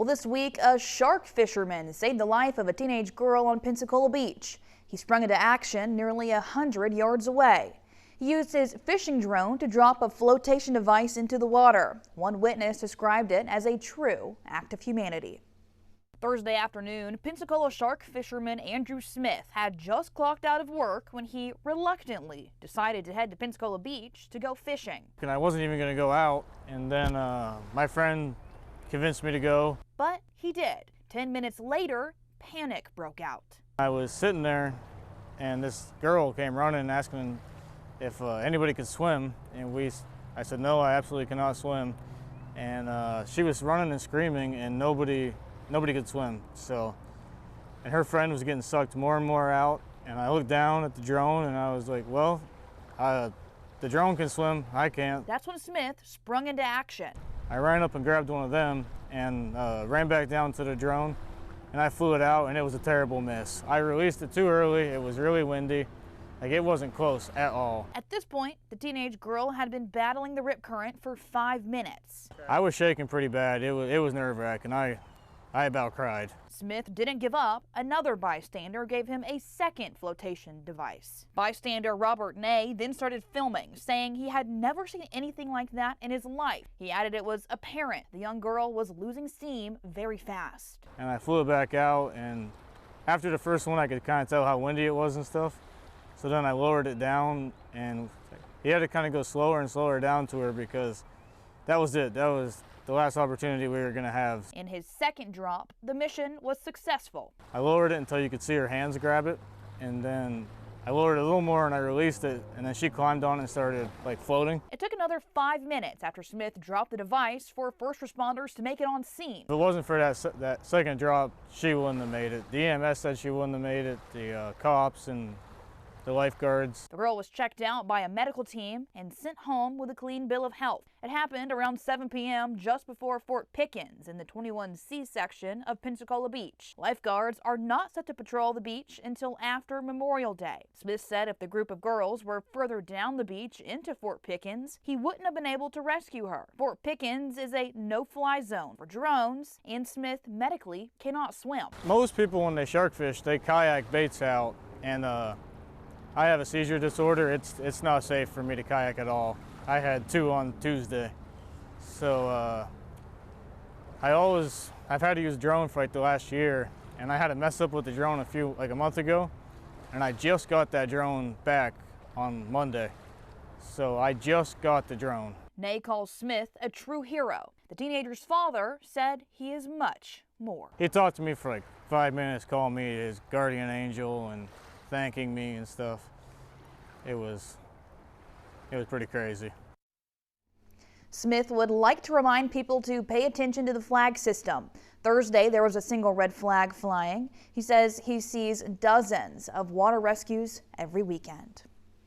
Well, this week, a shark fisherman saved the life of a teenage girl on Pensacola Beach. He sprung into action nearly 100 yards away. He used his fishing drone to drop a flotation device into the water. One witness described it as a true act of humanity. Thursday afternoon, Pensacola shark fisherman Andrew Smith had just clocked out of work when he reluctantly decided to head to Pensacola Beach to go fishing. And I wasn't even going to go out, and then my friend convinced me to go. But he did. 10 minutes later, panic broke out. I was sitting there, and this girl came running asking if anybody could swim, and I said, no, I absolutely cannot swim. And she was running and screaming, and nobody could swim. So, and her friend was getting sucked more and more out, and I looked down at the drone, and I was like, well, the drone can swim, I can't. That's when Smith sprung into action. I ran up and grabbed one of them and ran back down to the drone, and I flew it out, and it was a terrible miss. I released it too early. It was really windy. Like, it wasn't close at all. At this point, the teenage girl had been battling the rip current for 5 minutes. I was shaking pretty bad. It was nerve-wracking. I about cried. Smith didn't give up. Another bystander gave him a second flotation device. Bystander Robert Ney then started filming, saying he had never seen anything like that in his life. He added it was apparent the young girl was losing steam very fast. And I flew it back out, and after the first one, I could kind of tell how windy it was and stuff. So then I lowered it down, and he had to kind of go slower and slower down to her because that was it. That was the last opportunity we were going to have. In his second drop, the mission was successful. I lowered it until you could see her hands grab it, and then I lowered it a little more and I released it, and then she climbed on and started like floating. It took another 5 minutes after Smith dropped the device for first responders to make it on scene. If it wasn't for that second drop, she wouldn't have made it. The EMS said she wouldn't have made it, the cops and the lifeguards. The girl was checked out by a medical team and sent home with a clean bill of health. It happened around 7 p.m. just before Fort Pickens in the 21C section of Pensacola Beach. Lifeguards are not set to patrol the beach until after Memorial Day. Smith said if the group of girls were further down the beach into Fort Pickens, he wouldn't have been able to rescue her. Fort Pickens is a no-fly zone for drones, and Smith medically cannot swim. Most people, when they shark fish, they kayak baits out, and I have a seizure disorder. It's not safe for me to kayak at all. I had 2 on Tuesday. So I've had to use drone for like the last year, and I had a mess up with the drone like a month ago, and I just got that drone back on Monday. So I just got the drone. Ney calls Smith a true hero. The teenager's father said he is much more. He talked to me for like 5 minutes, called me his guardian angel and thanking me and stuff. It was pretty crazy. Smith would like to remind people to pay attention to the flag system. Thursday, there was a single red flag flying. He says he sees dozens of water rescues every weekend.